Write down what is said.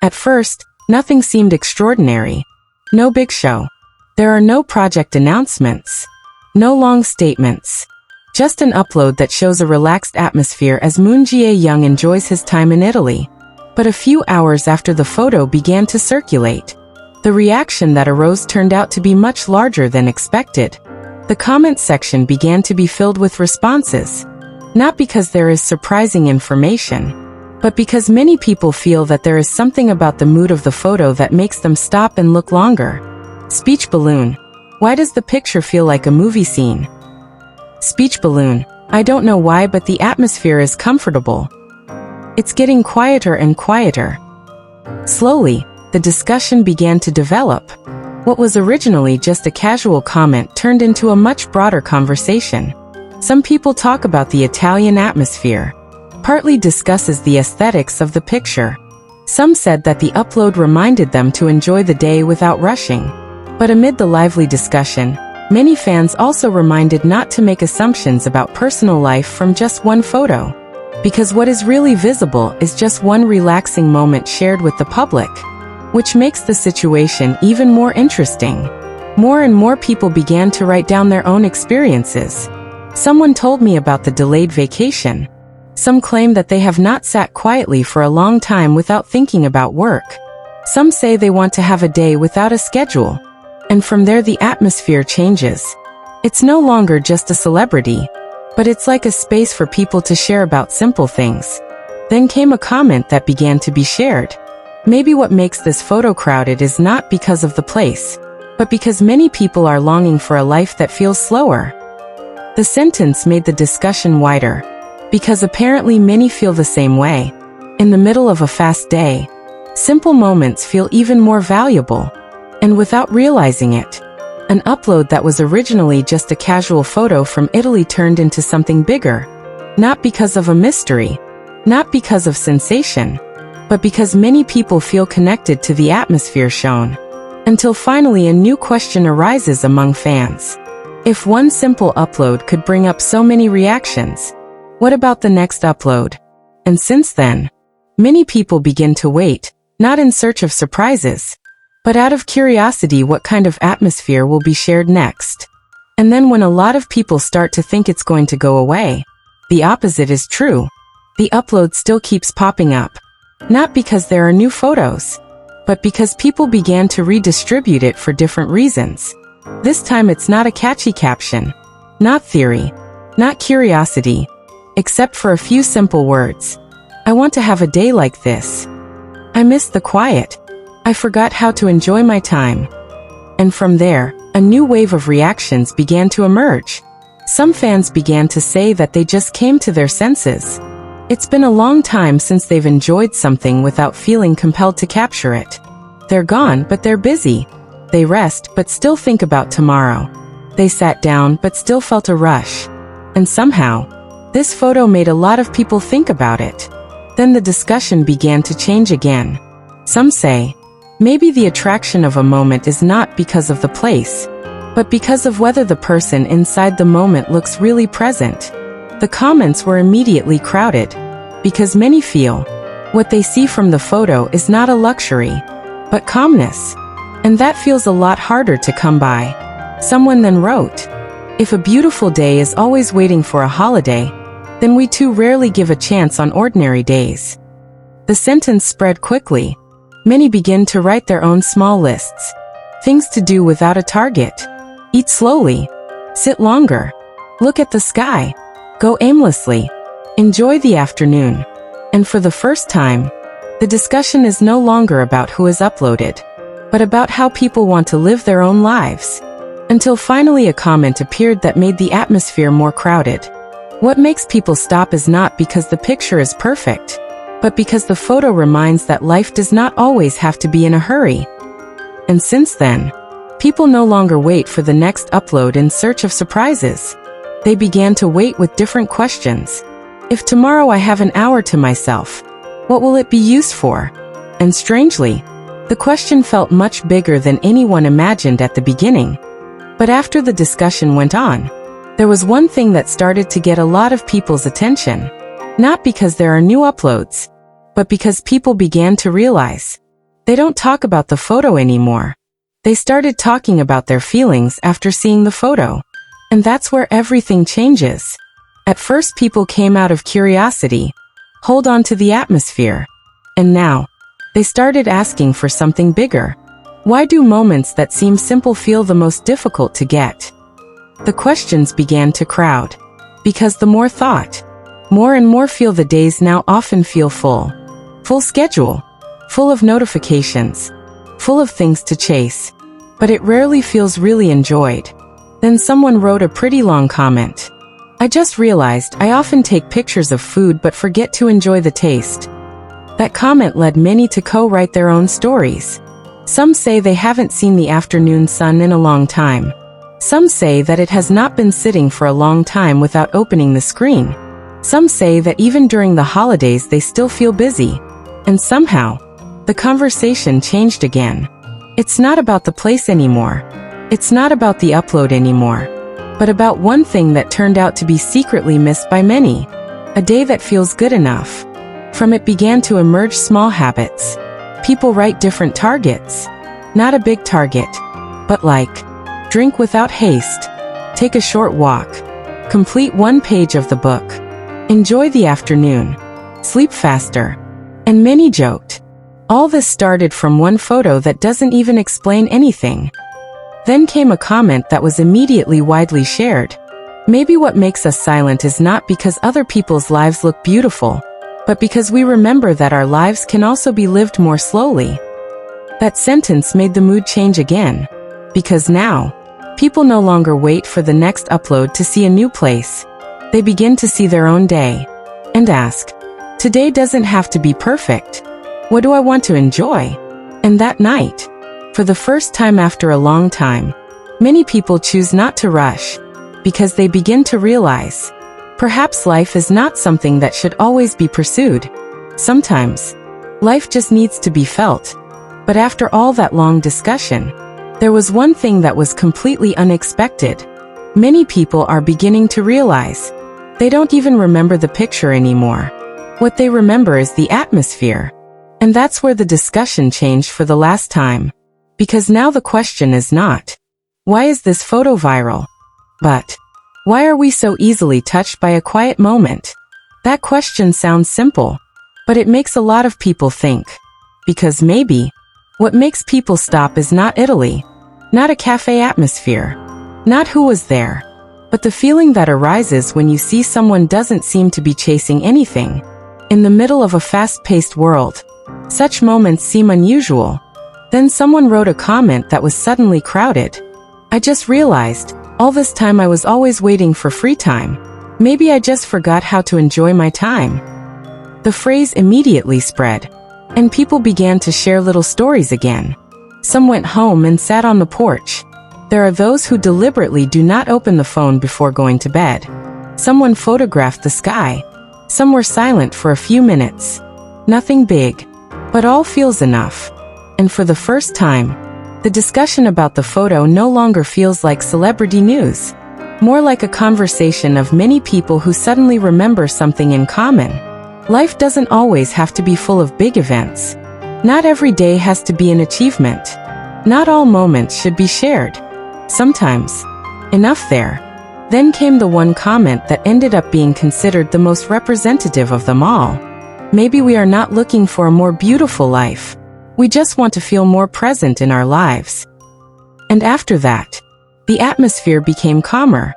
At first, nothing seemed extraordinary. No big show. There are no project announcements. No long statements. Just an upload that shows a relaxed atmosphere as Moon Jae-young enjoys his time in Italy. But a few hours after the photo began to circulate, the reaction that arose turned out to be much larger than expected. The comment section began to be filled with responses. Not because there is surprising information, but because many people feel that there is something about the mood of the photo that makes them stop and look longer. Speech balloon. Why does the picture feel like a movie scene? Speech balloon. I don't know why, but the atmosphere is comfortable. It's getting quieter and quieter. Slowly, the discussion began to develop. What was originally just a casual comment turned into a much broader conversation. Some people talk about the Italian atmosphere. Partly discusses the aesthetics of the picture. Some said that the upload reminded them to enjoy the day without rushing. But amid the lively discussion, many fans also reminded not to make assumptions about personal life from just one photo. Because what is really visible is just one relaxing moment shared with the public. Which makes the situation even more interesting. More and more people began to write down their own experiences. Someone told me about the delayed vacation. Some claim that they have not sat quietly for a long time without thinking about work. Some say they want to have a day without a schedule. And from there the atmosphere changes. It's no longer just a celebrity, but it's like a space for people to share about simple things. Then came a comment that began to be shared. Maybe what makes this photo crowded is not because of the place, but because many people are longing for a life that feels slower. The sentence made the discussion wider, because apparently many feel the same way. In the middle of a fast day, simple moments feel even more valuable. And without realizing it, an upload that was originally just a casual photo from Italy turned into something bigger. Not because of a mystery, not because of sensation, but because many people feel connected to the atmosphere shown. Until finally a new question arises among fans. If one simple upload could bring up so many reactions, what about the next upload? And since then, many people begin to wait, not in search of surprises, but out of curiosity what kind of atmosphere will be shared next. And then when a lot of people start to think it's going to go away, the opposite is true. The upload still keeps popping up. Not because there are new photos, but because people began to redistribute it for different reasons. This time it's not a catchy caption, not theory, not curiosity, except for a few simple words. I want to have a day like this. I miss the quiet. I forgot how to enjoy my time. And from there, a new wave of reactions began to emerge. Some fans began to say that they just came to their senses. It's been a long time since they've enjoyed something without feeling compelled to capture it. They're gone, but they're busy. They rest, but still think about tomorrow. They sat down, but still felt a rush. And somehow, this photo made a lot of people think about it. Then the discussion began to change again. Some say, maybe the attraction of a moment is not because of the place, but because of whether the person inside the moment looks really present. The comments were immediately crowded, because many feel what they see from the photo is not a luxury, but calmness. And that feels a lot harder to come by. Someone then wrote, if a beautiful day is always waiting for a holiday, then we too rarely give a chance on ordinary days. The sentence spread quickly. Many begin to write their own small lists. Things to do without a target. Eat slowly. Sit longer. Look at the sky. Go aimlessly. Enjoy the afternoon. And for the first time, the discussion is no longer about who is uploaded, but about how people want to live their own lives. Until finally a comment appeared that made the atmosphere more crowded. What makes people stop is not because the picture is perfect, but because the photo reminds that life does not always have to be in a hurry. And since then, people no longer wait for the next upload in search of surprises. They began to wait with different questions. If tomorrow I have an hour to myself, what will it be used for? And strangely, the question felt much bigger than anyone imagined at the beginning. But after the discussion went on, there was one thing that started to get a lot of people's attention. Not because there are new uploads, but because people began to realize They don't talk about the photo anymore. They started talking about their feelings after seeing the photo. And that's where everything changes. At first people came out of curiosity, hold on to the atmosphere. And now, they started asking for something bigger. Why do moments that seem simple feel the most difficult to get? The questions began to crowd. Because the more thought, more and more feel the days now often feel full. Full schedule. Full of notifications. Full of things to chase. But it rarely feels really enjoyed. Then someone wrote a pretty long comment. I just realized I often take pictures of food but forget to enjoy the taste. That comment led many to co-write their own stories. Some say they haven't seen the afternoon sun in a long time. Some say that it has not been sitting for a long time without opening the screen. Some say that even during the holidays they still feel busy. And somehow, the conversation changed again. It's not about the place anymore. It's not about the upload anymore. But about one thing that turned out to be secretly missed by many. A day that feels good enough. From it began to emerge small habits. People write different targets. Not a big target. But like, drink without haste. Take a short walk. Complete one page of the book. Enjoy the afternoon. Sleep faster. And many joked. All this started from one photo that doesn't even explain anything. Then came a comment that was immediately widely shared. Maybe what makes us silent is not because other people's lives look beautiful, but because we remember that our lives can also be lived more slowly. That sentence made the mood change again. Because now, people no longer wait for the next upload to see a new place. They begin to see their own day. And ask, today doesn't have to be perfect. What do I want to enjoy? And that night, for the first time after a long time, many people choose not to rush, because they begin to realize, perhaps life is not something that should always be pursued. Sometimes, life just needs to be felt. But after all that long discussion, there was one thing that was completely unexpected. Many people are beginning to realize, they don't even remember the picture anymore. What they remember is the atmosphere. And that's where the discussion changed for the last time. Because now the question is not, why is this photo viral? But, why are we so easily touched by a quiet moment? That question sounds simple, but it makes a lot of people think. Because maybe, what makes people stop is not Italy, not a cafe atmosphere, not who was there, but the feeling that arises when you see someone doesn't seem to be chasing anything. In the middle of a fast-paced world, such moments seem unusual. Then someone wrote a comment that was suddenly crowded. I just realized, all this time I was always waiting for free time. Maybe I just forgot how to enjoy my time. The phrase immediately spread, and people began to share little stories again. Some went home and sat on the porch. There are those who deliberately do not open the phone before going to bed. Someone photographed the sky. Some were silent for a few minutes. Nothing big, but all feels enough. And for the first time, the discussion about the photo no longer feels like celebrity news. More like a conversation of many people who suddenly remember something in common. Life doesn't always have to be full of big events. Not every day has to be an achievement. Not all moments should be shared. Sometimes, enough there. Then came the one comment that ended up being considered the most representative of them all. Maybe we are not looking for a more beautiful life. We just want to feel more present in our lives. And after that, the atmosphere became calmer.